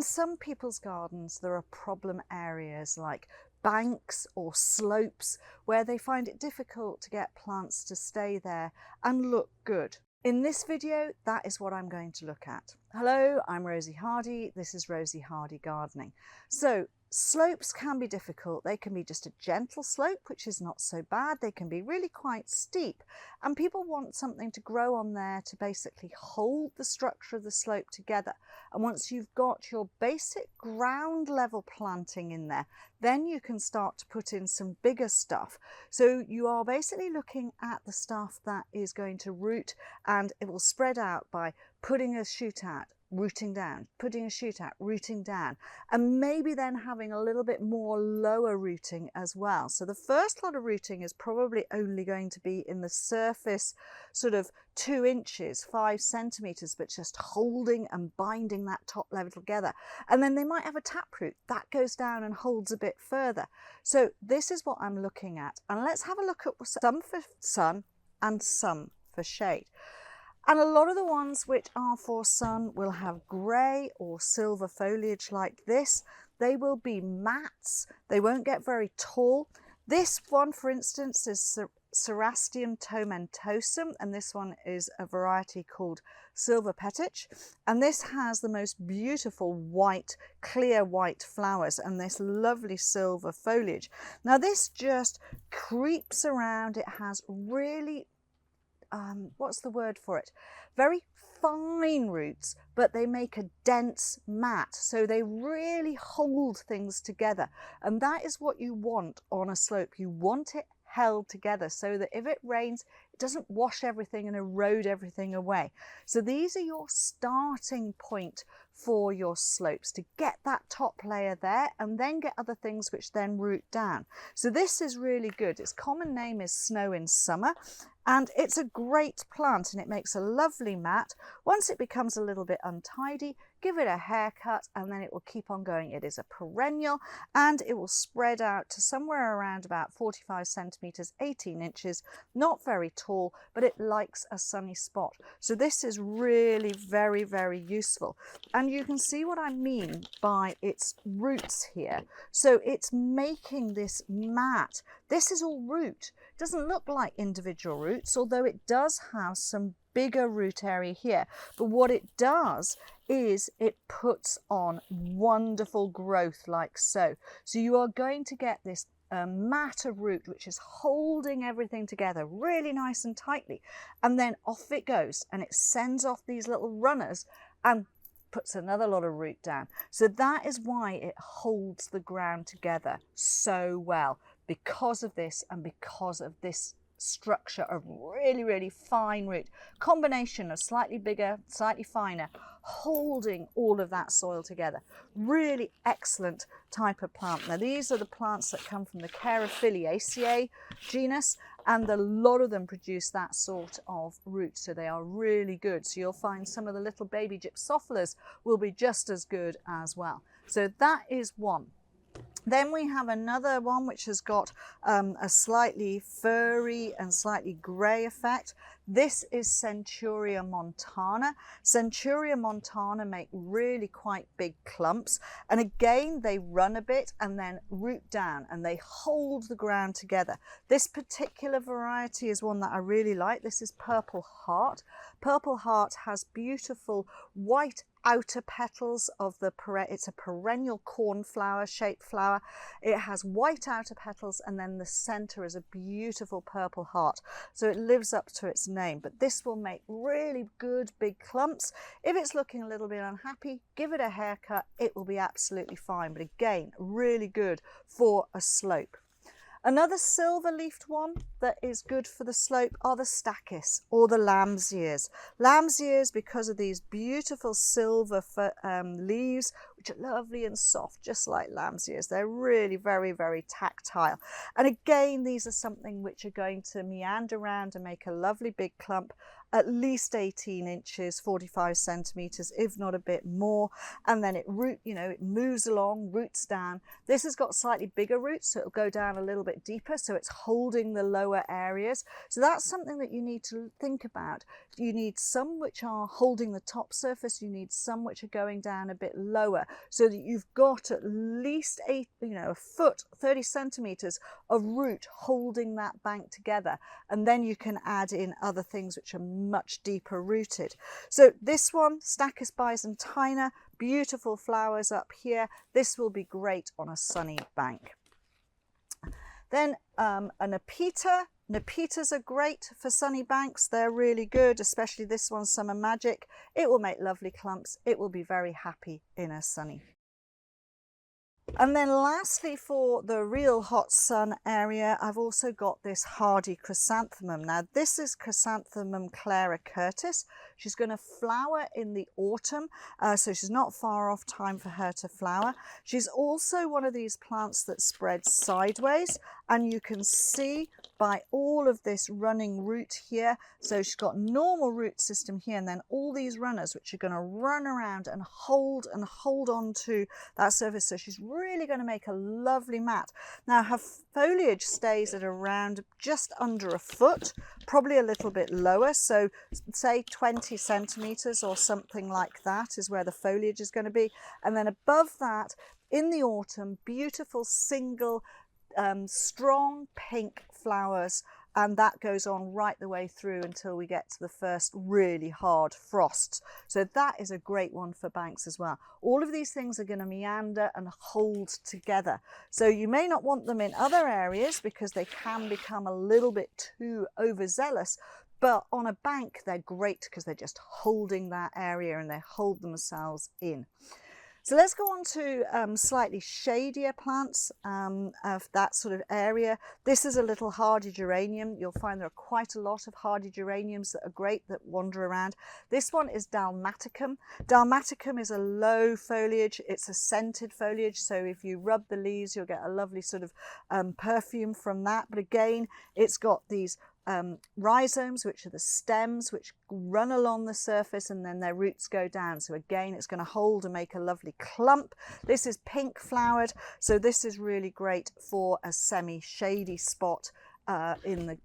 In some people's gardens, there are problem areas like banks or slopes where they find it difficult to get plants to stay there and look good. In this video, that is what I'm going to look at. Hello, I'm Rosie Hardy. This is Rosie Hardy Gardening. So slopes can be difficult. They can be just a gentle slope, which is not so bad. They can be really quite steep, and people want something to grow on there to basically hold the structure of the slope together. And once you've got your basic ground level planting in there, then you can start to put in some bigger stuff. So you are basically looking at the stuff that is going to root, and it will spread out by putting a shoot out, rooting down, putting a shoot out, rooting down, and maybe then having a little bit more lower rooting as well. So the first lot of rooting is probably only going to be in the surface, sort of 2 inches, 5 centimeters, but just holding and binding that top level together. And then they might have a taproot that goes down and holds a bit further. So this is what I'm looking at, and let's have a look at some for sun and some for shade. And a lot of the ones which are for sun will have grey or silver foliage like this. They will be mats. They won't get very tall. This one, for instance, is Cerastium tomentosum, and this one is a variety called Silberteppich. And this has the most beautiful white, clear white flowers and this lovely silver foliage. Now this just creeps around. It has really what's the word for it? Very fine roots, but they make a dense mat, so they really hold things together. And that is what you want on a slope. You want it held together so that if it rains, it doesn't wash everything and erode everything away. So these are your starting point for your slopes, to get that top layer there and then get other things which then root down. So this is really good. Its common name is snow in summer, and it's a great plant and it makes a lovely mat. Once it becomes a little bit untidy, give it a haircut and then it will keep on going. It is a perennial and it will spread out to somewhere around about 45 centimeters, 18 inches, not very tall, but it likes a sunny spot. So this is really very, very useful. And you can see what I mean by its roots here. So it's making this mat. This is all root. It doesn't look like individual roots, although it does have some bigger root area here. But what it does is it puts on wonderful growth like so. So you are going to get this mat of root which is holding everything together really nice and tightly. And then off it goes and it sends off these little runners and puts another lot of root down. So that is why it holds the ground together so well, because of this and because of this structure of really, really fine root, combination of slightly bigger, slightly finer, holding all of that soil together. Really excellent type of plant. Now these are the plants that come from the Caryophyllaceae genus, and a lot of them produce that sort of root, so they are really good. So you'll find some of the little baby gypsophilas will be just as good as well. So that is one. Then we have another one which has got a slightly furry and slightly grey effect. This is Centaurea montana. Centaurea montana make really quite big clumps, and again they run a bit and then root down and they hold the ground together. This particular variety is one that I really like. This is Purple Heart. Purple Heart has beautiful white outer petals of the it's a perennial cornflower shaped flower. It has white outer petals and then the center is a beautiful purple heart, so it lives up to its name. But this will make really good big clumps. If it's looking a little bit unhappy, give it a haircut, it will be absolutely fine. But again, really good for a slope. Another silver-leafed one that is good for the slope are the Stachys or the lamb's ears. Lamb's ears, because of these beautiful silver leaves, which are lovely and soft, just like lamb's ears. They're really very, very tactile. And again, these are something which are going to meander around and make a lovely big clump. at least 18 inches, 45 centimeters, if not a bit more. And then it it moves along, roots down. This has got slightly bigger roots, so it'll go down a little bit deeper, so it's holding the lower areas. So that's something that you need to think about. You need some which are holding the top surface, you need some which are going down a bit lower, so that you've got at least a foot, 30 centimeters of root holding that bank together. And then you can add in other things which are much deeper rooted. So this one, Stachys byzantina, beautiful flowers up here. This will be great on a sunny bank. Then a Nepeta. Nepetas are great for sunny banks. They're really good, especially this one, Summer Magic. It will make lovely clumps. It will be very happy in a sunny. And then lastly, for the real hot sun area, I've also got this hardy chrysanthemum. Now this is Chrysanthemum Clara Curtis. She's going to flower in the autumn, so she's not far off time for her to flower. She's also one of these plants that spreads sideways, and you can see by all of this running root here. So she's got normal root system here, and then all these runners which are going to run around and hold on to that surface. So she's really going to make a lovely mat. Now her foliage stays at around just under a foot, probably a little bit lower, so say 20 centimeters or something like that is where the foliage is going to be. And then above that, in the autumn, beautiful single strong pink flowers, and that goes on right the way through until we get to the first really hard frosts. So that is a great one for banks as well. All of these things are going to meander and hold together. So you may not want them in other areas because they can become a little bit too overzealous, but on a bank they're great because they're just holding that area and they hold themselves in. So let's go on to slightly shadier plants of that sort of area. This is a little hardy geranium. You'll find there are quite a lot of hardy geraniums that are great that wander around. This one is Dalmaticum. Dalmaticum is a low foliage. It's a scented foliage, so if you rub the leaves you'll get a lovely sort of perfume from that. But again, it's got these rhizomes, which are the stems which run along the surface, and then their roots go down. So again, it's going to hold and make a lovely clump. This is pink flowered, so this is really great for a semi-shady spot in the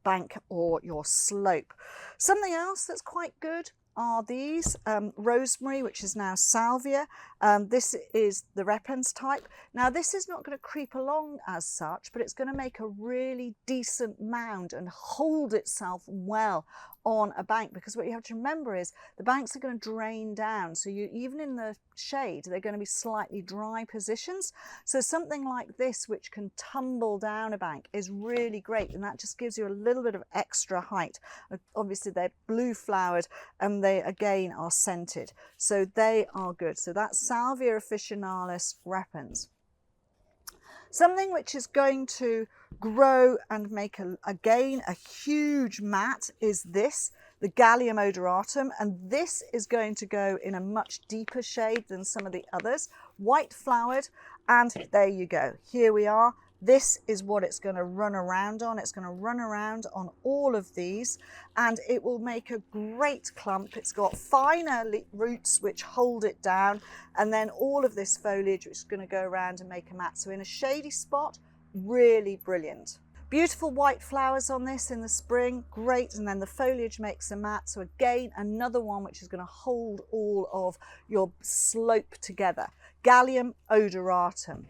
bank or your slope. Something else that's quite good are these rosemary, which is now Salvia. This is the repens type. Now this is not going to creep along as such, but it's going to make a really decent mound and hold itself well on a bank, because what you have to remember is the banks are going to drain down, so even in the shade they're going to be slightly dry positions. So something like this which can tumble down a bank is really great, and that just gives you a little bit of extra height. Obviously they're blue flowered and they again are scented, so they are good. So that's Salvia officinalis repens. Something which is going to grow and make again a huge mat is this, the Galium odoratum, and this is going to go in a much deeper shade than some of the others, white flowered, and there you go, here we are. This is what it's going to run around on. It's going to run around on all of these, and it will make a great clump. It's got finer roots which hold it down, and then all of this foliage which is going to go around and make a mat. So in a shady spot, really brilliant. Beautiful white flowers on this in the spring, great, and then the foliage makes a mat. So again, another one which is going to hold all of your slope together. Galium odoratum.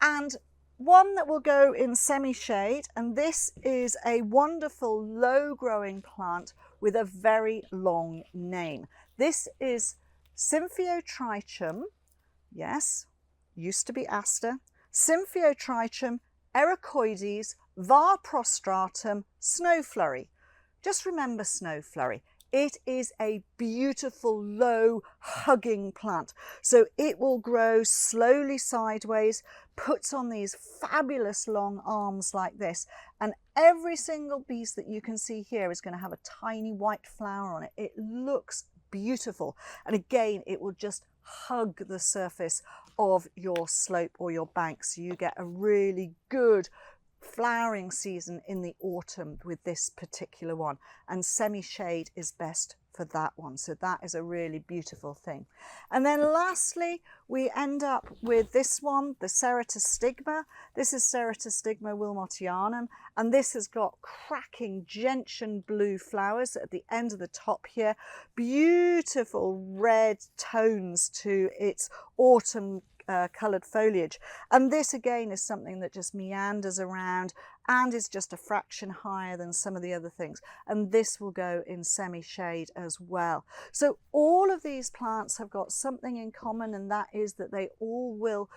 And one that will go in semi-shade, and this is a wonderful low-growing plant with a very long name. This is Symphyotrichum, yes, used to be aster, Symphyotrichum ericoides var prostratum snow flurry. Just remember snow flurry. It is a beautiful low hugging plant. So it will grow slowly sideways, puts on these fabulous long arms like this, and every single piece that you can see here is going to have a tiny white flower on it. It looks beautiful, and again it will just hug the surface of your slope or your bank, so you get a really good flowering season in the autumn with this particular one, and semi-shade is best for that one. So that is a really beautiful thing. And then lastly, we end up with this one, the Ceratostigma. This is Ceratostigma willmottianum, and this has got cracking gentian blue flowers at the end of the top here. Beautiful red tones to its autumn coloured foliage, and this again is something that just meanders around and is just a fraction higher than some of the other things, and this will go in semi-shade as well. So all of these plants have got something in common, and that is that they all will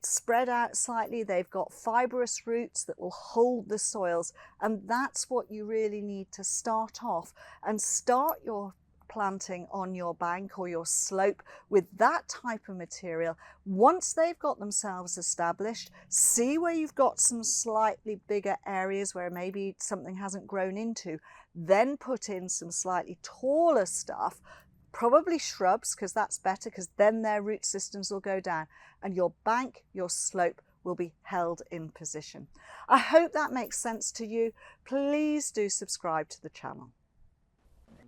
spread out slightly. They've got fibrous roots that will hold the soils, and that's what you really need to start off and start your planting on your bank or your slope with that type of material. Once they've got themselves established, see where you've got some slightly bigger areas where maybe something hasn't grown into, then put in some slightly taller stuff, probably shrubs, because that's better, because then their root systems will go down and your bank, your slope will be held in position. I hope that makes sense to you. Please do subscribe to the channel.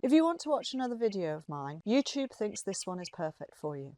If you want to watch another video of mine, YouTube thinks this one is perfect for you.